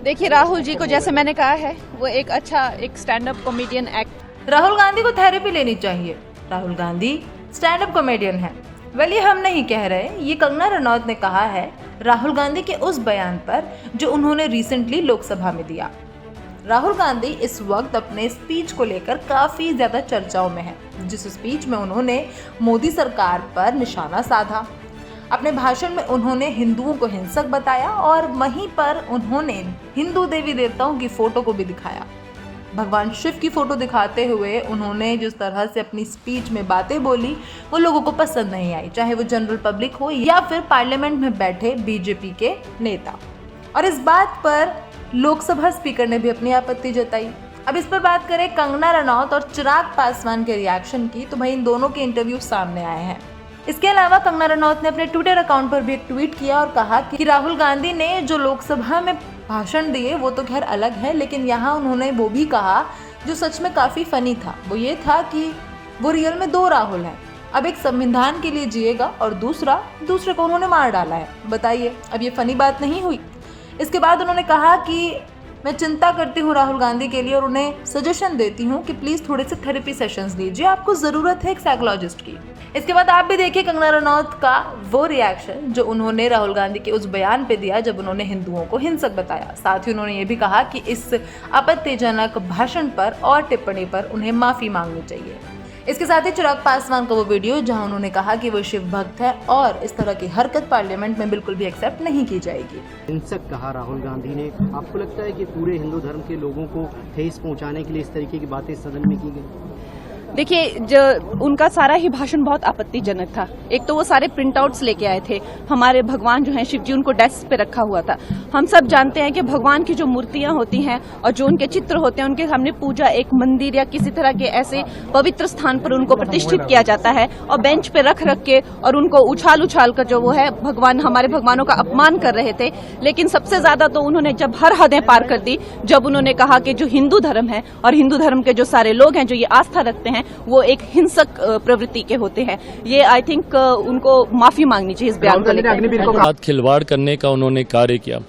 देखिए, राहुल जी को जैसे मैंने कहा है, वो एक अच्छा stand up comedian act. Rahul Gandhi को थेरेपी लेनी चाहिए। Rahul Gandhi stand up comedian है। वेल, ये हम नहीं कह रहे, ये कंगना रनौत ने कहा है राहुल गांधी के उस बयान पर जो उन्होंने रिसेंटली लोकसभा में दिया। राहुल गांधी इस वक्त अपने स्पीच को लेकर काफी ज्यादा चर्चाओं में है, जिस स्पीच में उन्होंने मोदी सरकार पर निशाना साधा। अपने भाषण में उन्होंने हिंदुओं को हिंसक बताया और वहीं पर उन्होंने हिंदू देवी देवताओं की फोटो को भी दिखाया। भगवान शिव की फोटो दिखाते हुए उन्होंने जिस तरह से अपनी स्पीच में बातें बोली, वो लोगों को पसंद नहीं आई, चाहे वो जनरल पब्लिक हो या फिर पार्लियामेंट में बैठे बीजेपी के नेता। और इस बात पर लोकसभा स्पीकर ने भी अपनी आपत्ति जताई। अब इस पर बात करें कंगना रनौत और चिराग पासवान के रिएक्शन की, तो भाई इन दोनों के इंटरव्यू सामने आए हैं। इसके अलावा कंगना रनौत ने अपने ट्विटर अकाउंट पर भी एक ट्वीट किया और कहा कि राहुल गांधी ने जो लोकसभा में भाषण दिए वो तो खैर अलग है, लेकिन यहाँ उन्होंने वो भी कहा जो सच में काफ़ी फनी था। वो ये था कि वो रियल में दो राहुल हैं। अब एक संविधान के लिए जिएगा और दूसरे को उन्होंने मार डाला है। बताइए, अब ये फनी बात नहीं हुई? इसके बाद उन्होंने कहा कि मैं चिंता करती हूँ राहुल गांधी के लिए और उन्हें सजेशन देती हूँ कि प्लीज़ थोड़े से थेरेपी सेशंस लीजिए, आपको ज़रूरत है एक साइकोलॉजिस्ट की। इसके बाद आप भी देखिए कंगना रनौत का वो रिएक्शन जो उन्होंने राहुल गांधी के उस बयान पे दिया जब उन्होंने हिंदुओं को हिंसक बताया। साथ ही उन्होंने ये भी कहा कि इस आपत्तिजनक भाषण पर और टिप्पणी पर उन्हें माफ़ी मांगनी चाहिए। इसके साथ ही चिराग पासवान का वो वीडियो जहां उन्होंने कहा कि वो शिव भक्त है और इस तरह की हरकत पार्लियामेंट में बिल्कुल भी एक्सेप्ट नहीं की जाएगी। हिंसक कहा राहुल गांधी ने। आपको लगता है कि पूरे हिंदू धर्म के लोगों को ठेस पहुंचाने के लिए इस तरीके की बातें सदन में की गई? देखिए, जो उनका सारा ही भाषण बहुत आपत्तिजनक था। एक तो वो सारे प्रिंट आउट्स लेके आए थे, हमारे भगवान जो हैं शिव जी, उनको डेस्क पे रखा हुआ था। हम सब जानते हैं कि भगवान की जो मूर्तियां होती हैं और जो उनके चित्र होते हैं, उनके सामने पूजा एक मंदिर या किसी तरह के ऐसे पवित्र स्थान पर उनको प्रतिष्ठित किया जाता है और बेंच पे रख के और उनको उछाल कर जो वो है भगवान, हमारे भगवानों का अपमान कर रहे थे। लेकिन सबसे ज्यादा तो उन्होंने जब हर हदें पार कर दी, जब उन्होंने कहा कि जो हिंदू धर्म है और हिंदू धर्म के जो सारे लोग हैं जो ये आस्था रखते हैं वो एक हिंसक प्रवृत्ति के होते हैं। ये आई थिंक उनको माफी मांगनी चाहिए इस बयान को लेकर। खिलवाड़ करने का उन्होंने कार्य किया,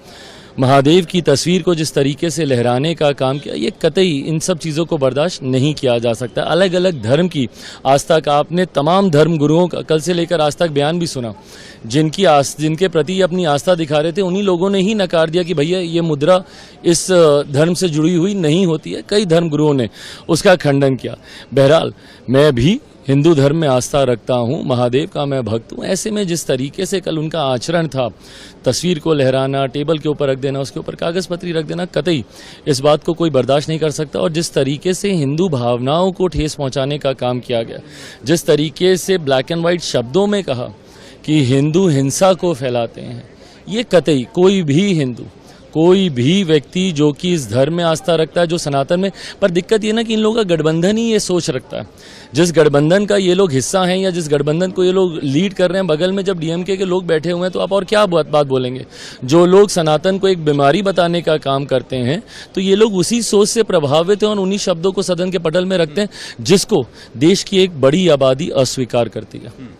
महादेव की तस्वीर को जिस तरीके से लहराने का काम किया, ये कतई इन सब चीज़ों को बर्दाश्त नहीं किया जा सकता। अलग अलग धर्म की आस्था का आपने तमाम धर्म गुरुओं का कल से लेकर आज तक बयान भी सुना, जिनके प्रति अपनी आस्था दिखा रहे थे, उन्हीं लोगों ने ही नकार दिया कि भैया ये मुद्रा इस धर्म से जुड़ी हुई नहीं होती है। कई धर्म गुरुओं ने उसका खंडन किया। बहरहाल, मैं भी हिंदू धर्म में आस्था रखता हूँ, महादेव का मैं भक्त हूँ। ऐसे में जिस तरीके से कल उनका आचरण था, तस्वीर को लहराना, टेबल के ऊपर रख देना, उसके ऊपर कागज पत्री रख देना, कतई इस बात को कोई बर्दाश्त नहीं कर सकता। और जिस तरीके से हिंदू भावनाओं को ठेस पहुंचाने का काम किया गया, जिस तरीके से ब्लैक एंड व्हाइट शब्दों में कहा कि हिंदू हिंसा को फैलाते हैं, ये कतई कोई भी व्यक्ति जो कि इस धर्म में आस्था रखता है, जो सनातन में, पर दिक्कत ये ना कि इन लोगों का गठबंधन ही ये सोच रखता है। जिस गठबंधन का ये लोग हिस्सा हैं या जिस गठबंधन को ये लोग लीड कर रहे हैं, बगल में जब डीएमके के लोग बैठे हुए हैं, तो आप और क्या बात बोलेंगे? जो लोग सनातन को एक बीमारी बताने का काम करते हैं, तो ये लोग उसी सोच से प्रभावित हैं और उन्हीं शब्दों को सदन के पटल में रखते हैं जिसको देश की एक बड़ी आबादी अस्वीकार करती है।